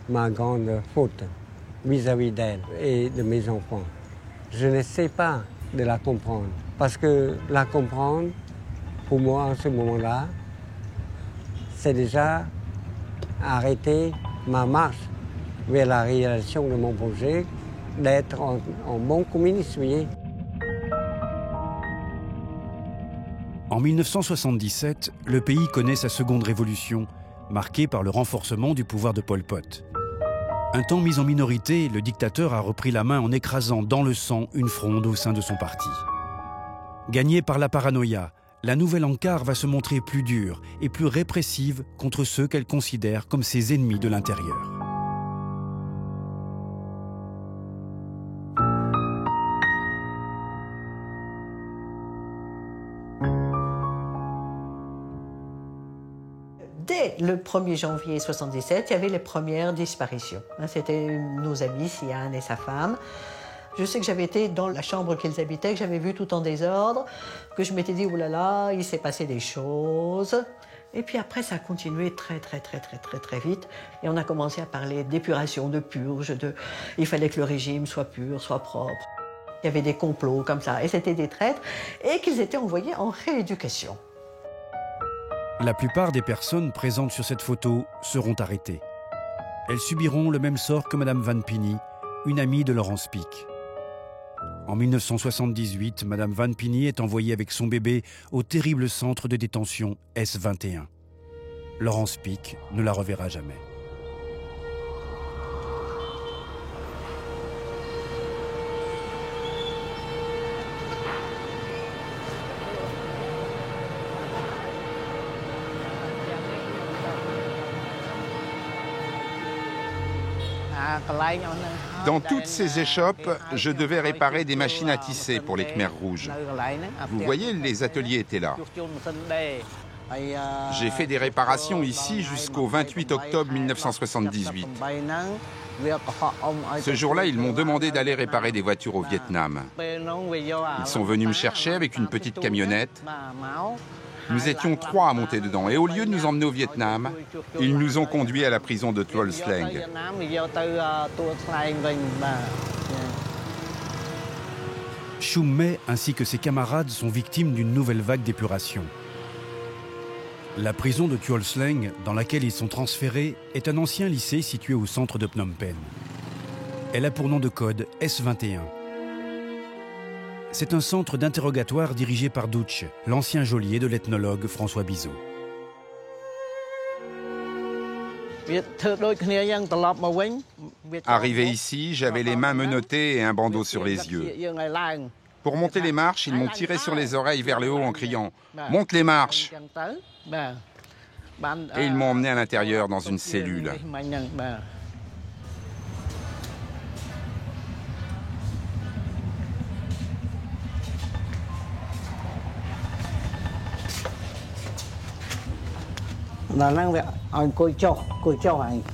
ma grande faute vis-à-vis d'elle et de mes enfants. Je ne sais pas de la comprendre. Parce que la comprendre, pour moi, en ce moment-là, c'est déjà arrêter ma marche vers la réalisation de mon projet d'être en bon communiste, vous voyez. En 1977, le pays connaît sa seconde révolution, marquée par le renforcement du pouvoir de Pol Pot. Un temps mis en minorité, le dictateur a repris la main en écrasant dans le sang une fronde au sein de son parti. Gagnée par la paranoïa, la nouvelle Ankar va se montrer plus dure et plus répressive contre ceux qu'elle considère comme ses ennemis de l'intérieur. Dès le 1er janvier 1977, il y avait les premières disparitions. C'était nos amis, Sian et sa femme. Je sais que j'avais été dans la chambre qu'ils habitaient, que j'avais vu tout en désordre, que je m'étais dit, oulala, il s'est passé des choses. Et puis après, ça a continué très vite. Et on a commencé à parler d'épuration, de purge, il fallait que le régime soit pur, soit propre. Il y avait des complots comme ça, et c'était des traîtres, et qu'ils étaient envoyés en rééducation. La plupart des personnes présentes sur cette photo seront arrêtées. Elles subiront le même sort que Madame Van Pini, une amie de Laurence Pic. En 1978, Madame Van Pini est envoyée avec son bébé au terrible centre de détention S21. Laurence Pic ne la reverra jamais. Dans toutes ces échoppes, je devais réparer des machines à tisser pour les Khmers rouges. Vous voyez, les ateliers étaient là. J'ai fait des réparations ici jusqu'au 28 octobre 1978. Ce jour-là, ils m'ont demandé d'aller réparer des voitures au Vietnam. Ils sont venus me chercher avec une petite camionnette. Nous étions 3 à monter dedans. Et au lieu de nous emmener au Vietnam, ils nous ont conduits à la prison de Tuol Sleng. Chum Me ainsi que ses camarades sont victimes d'une nouvelle vague d'épuration. La prison de Tuol Sleng, dans laquelle ils sont transférés, est un ancien lycée situé au centre de Phnom Penh. Elle a pour nom de code S21. C'est un centre d'interrogatoire dirigé par Duch, l'ancien geôlier de l'ethnologue François Bizot. Arrivé ici, j'avais les mains menottées et un bandeau sur les yeux. Pour monter les marches, ils m'ont tiré sur les oreilles vers le haut en criant « Monte les marches !» Et ils m'ont emmené à l'intérieur dans une cellule.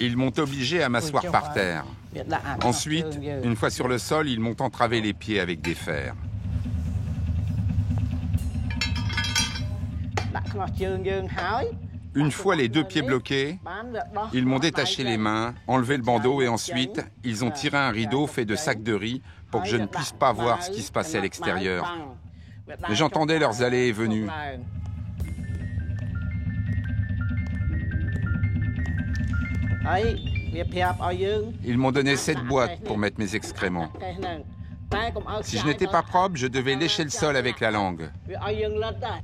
Ils m'ont obligé à m'asseoir par terre. Ensuite, une fois sur le sol, ils m'ont entravé les pieds avec des fers. Une fois les 2 pieds bloqués, ils m'ont détaché les mains, enlevé le bandeau et ensuite, ils ont tiré un rideau fait de sacs de riz pour que je ne puisse pas voir ce qui se passait à l'extérieur. Mais j'entendais leurs allées et venues. Ils m'ont donné 7 boîtes pour mettre mes excréments. Si je n'étais pas propre, je devais lécher le sol avec la langue.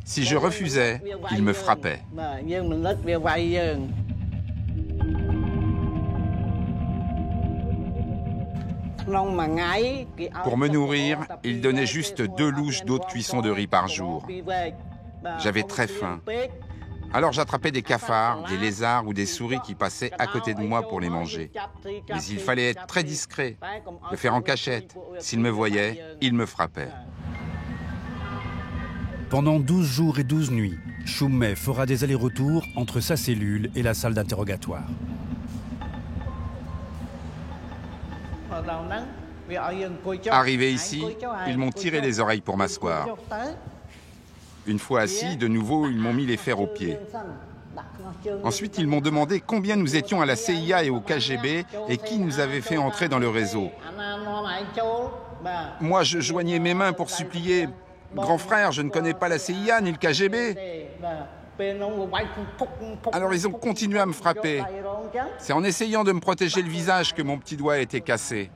Si je refusais, ils me frappaient. Pour me nourrir, ils donnaient juste 2 louches d'eau de cuisson de riz par jour. J'avais très faim. Alors j'attrapais des cafards, des lézards ou des souris qui passaient à côté de moi pour les manger. Mais il fallait être très discret, le faire en cachette. S'ils me voyaient, ils me frappaient. Pendant 12 jours et 12 nuits, Chum Me fera des allers-retours entre sa cellule et la salle d'interrogatoire. Arrivé ici, ils m'ont tiré les oreilles pour m'asseoir. Une fois assis, de nouveau, ils m'ont mis les fers aux pieds. Ensuite, ils m'ont demandé combien nous étions à la CIA et au KGB et qui nous avait fait entrer dans le réseau. Moi, je joignais mes mains pour supplier « Grand frère, je ne connais pas la CIA ni le KGB ». Alors ils ont continué à me frapper. C'est en essayant de me protéger le visage que mon petit doigt a été cassé.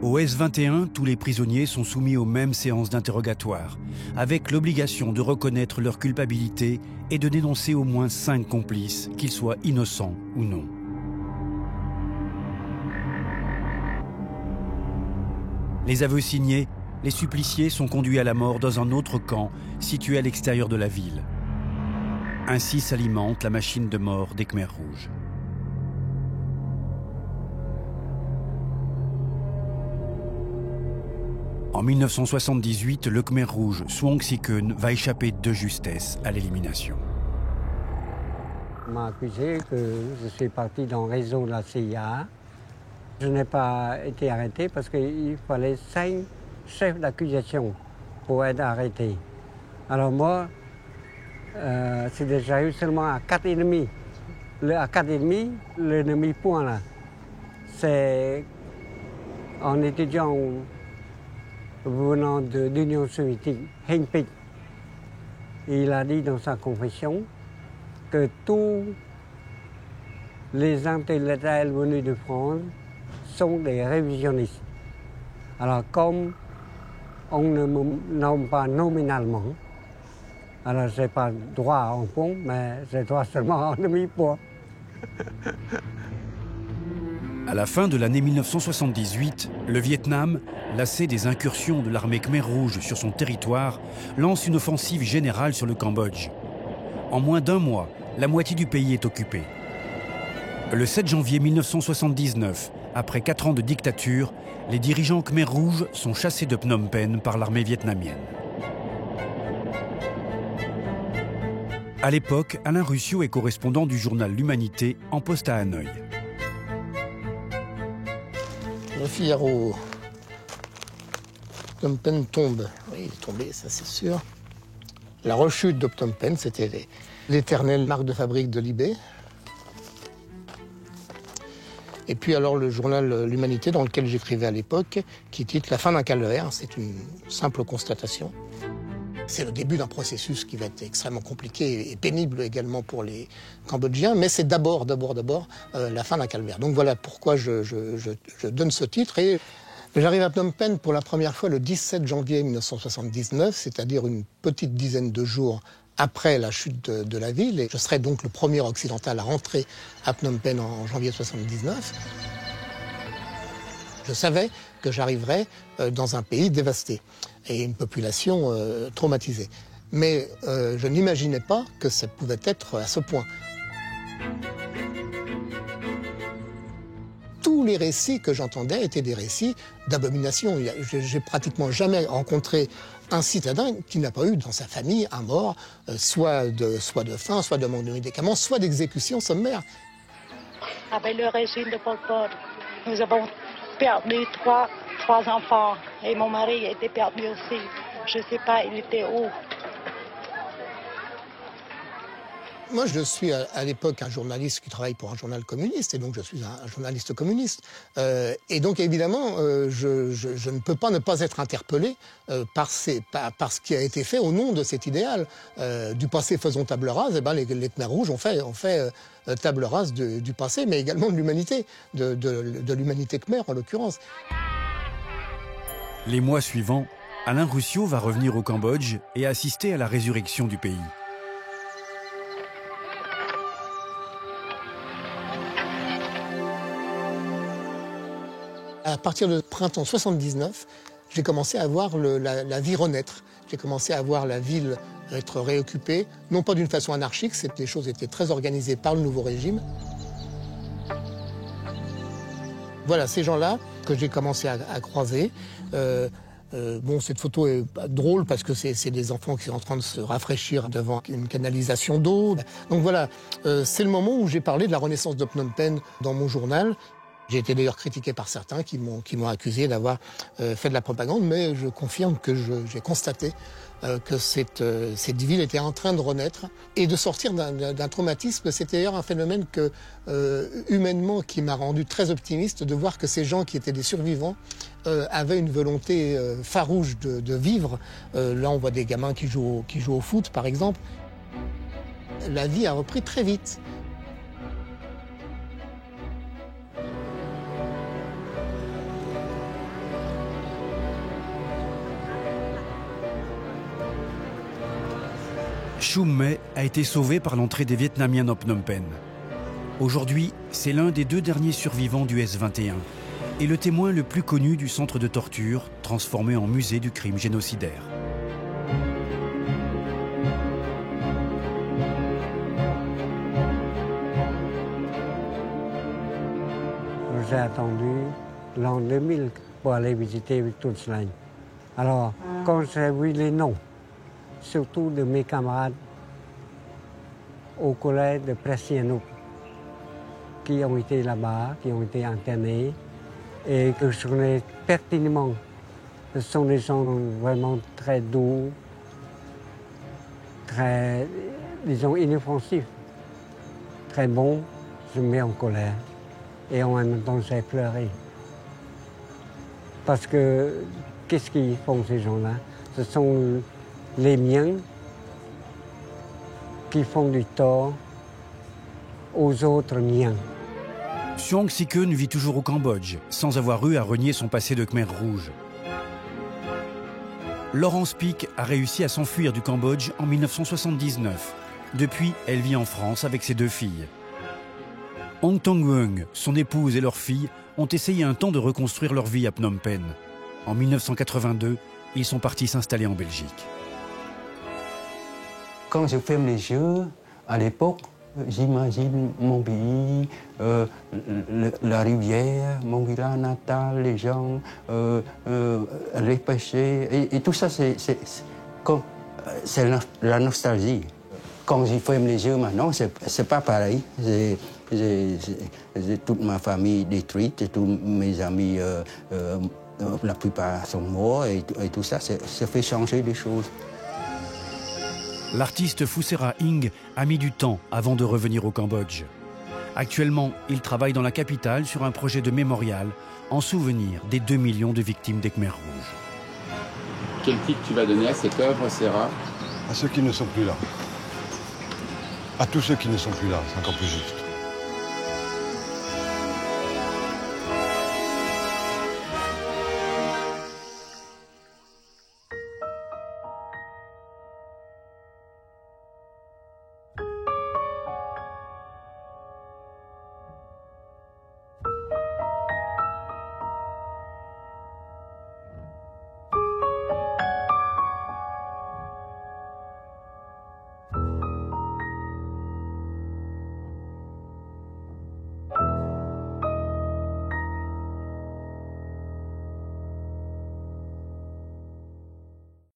Au S21, tous les prisonniers sont soumis aux mêmes séances d'interrogatoire, avec l'obligation de reconnaître leur culpabilité et de dénoncer au moins 5 complices, qu'ils soient innocents ou non. Les aveux signés, les suppliciés sont conduits à la mort dans un autre camp situé à l'extérieur de la ville. Ainsi s'alimente la machine de mort des Khmers rouges. En 1978, le Khmer rouge Suong Si-keun va échapper de justesse à l'élimination. On m'a accusé que je suis parti dans le réseau de la CIA. Je n'ai pas été arrêté parce qu'il fallait 5 chefs d'accusation pour être arrêté. Alors moi, c'est déjà eu seulement à 4 ennemis. À 4 ennemis, l'ennemi point là, c'est en étudiant venant de l'Union soviétique, Heng Pich. Il a dit dans sa confession que tous les intellectuels venus de France sont des révisionnistes. Alors comme on ne me nomme pas nominalement, alors je n'ai pas droit en fond, mais j'ai droit seulement en demi-poids. À la fin de l'année 1978, le Vietnam, lassé des incursions de l'armée Khmer Rouge sur son territoire, lance une offensive générale sur le Cambodge. En moins d'un mois, la moitié du pays est occupée. Le 7 janvier 1979, après 4 ans de dictature, les dirigeants Khmer Rouge sont chassés de Phnom Penh par l'armée vietnamienne. À l'époque, Alain Ruscio est correspondant du journal L'Humanité en poste à Hanoï. Le Figaro. Phnom Penh tombe. Oui, il est tombé, ça c'est sûr. La rechute de Phnom Penh, c'était l'éternelle marque de fabrique de Libé. Et puis alors le journal L'Humanité, dans lequel j'écrivais à l'époque, qui titre « La fin d'un calvaire », c'est une simple constatation. C'est le début d'un processus qui va être extrêmement compliqué et pénible également pour les Cambodgiens, mais c'est d'abord la fin d'un calvaire. Donc voilà pourquoi je donne ce titre. Et j'arrive à Phnom Penh pour la première fois le 17 janvier 1979, c'est-à-dire une petite dizaine de jours après la chute de la ville. Et je serai donc le premier occidental à rentrer à Phnom Penh en janvier 1979. Je savais que j'arriverais dans un pays dévasté et une population traumatisée. Mais je n'imaginais pas que ça pouvait être à ce point. Tous les récits que j'entendais étaient des récits d'abomination. J'ai pratiquement jamais rencontré un citadin qui n'a pas eu dans sa famille un mort, soit de faim, soit de manque de médicaments, soit d'exécution sommaire. Avec le régime de Pol Pot, nous avons perdu trois enfants et mon mari était perdu aussi. Je ne sais pas, il était où. Moi, je suis à l'époque un journaliste qui travaille pour un journal communiste, et donc je suis un journaliste communiste. Et donc, évidemment, je ne peux pas ne pas être interpellé par ce qui a été fait au nom de cet idéal. Du passé, faisons table rase. Eh ben, les Khmer Rouges ont fait table rase du passé, mais également de l'humanité, de l'humanité khmer en l'occurrence. Les mois suivants, Alain Ruscio va revenir au Cambodge et assister à la résurrection du pays. À partir du printemps 79, j'ai commencé à voir la vie renaître. J'ai commencé à voir la ville être réoccupée, non pas d'une façon anarchique, les choses étaient très organisées par le nouveau régime. Voilà, ces gens-là que j'ai commencé à croiser. Bon, cette photo est drôle parce que c'est des enfants qui sont en train de se rafraîchir devant une canalisation d'eau. Donc voilà, c'est le moment où j'ai parlé de la renaissance de Phnom Penh dans mon journal. J'ai été d'ailleurs critiqué par certains qui m'ont accusé d'avoir fait de la propagande, mais je confirme que j'ai constaté que cette ville était en train de renaître et de sortir d'un traumatisme. C'est d'ailleurs un phénomène humainement qui m'a rendu très optimiste de voir que ces gens qui étaient des survivants avaient une volonté farouche de vivre. Là, on voit des gamins qui jouent au foot, par exemple. La vie a repris très vite. Chum Me a été sauvé par l'entrée des Vietnamiens dans Phnom Penh. Aujourd'hui, c'est l'un des 2 derniers survivants du S-21 et le témoin le plus connu du centre de torture transformé en musée du crime génocidaire. J'ai attendu l'an 2000 pour aller visiter Victor Slang. Alors, quand j'ai vu les noms, surtout de mes camarades au collège de Pressianouk, qui ont été là-bas, qui ont été internés, et que je connais pertinemment. Ce sont des gens vraiment très doux, très, disons, inoffensifs, très bons. Je me mets en colère. Et en même temps, j'ai pleuré. Parce que, qu'est-ce qu'ils font, ces gens-là? Ce sont les miens qui font du tort aux autres miens. Suong Si Keun vit toujours au Cambodge, sans avoir eu à renier son passé de Khmer Rouge. Laurence Pic a réussi à s'enfuir du Cambodge en 1979. Depuis, elle vit en France avec ses 2 filles. Ong Tong Weung, son épouse et leur fille ont essayé un temps de reconstruire leur vie à Phnom Penh. En 1982, ils sont partis s'installer en Belgique. Quand je ferme les yeux, à l'époque, j'imagine mon pays, la rivière, mon village natal, les gens, les péchés, et tout ça, c'est la nostalgie. Quand je ferme les yeux maintenant, c'est pas pareil. J'ai toute ma famille détruite, et tous mes amis, la plupart sont morts, et tout ça, ça fait changer les choses. L'artiste Foussera Ing a mis du temps avant de revenir au Cambodge. Actuellement, il travaille dans la capitale sur un projet de mémorial en souvenir des 2 millions de victimes des Khmers rouges. Quel titre tu vas donner à cette œuvre, Serra? À ceux qui ne sont plus là. À tous ceux qui ne sont plus là, c'est encore plus juste.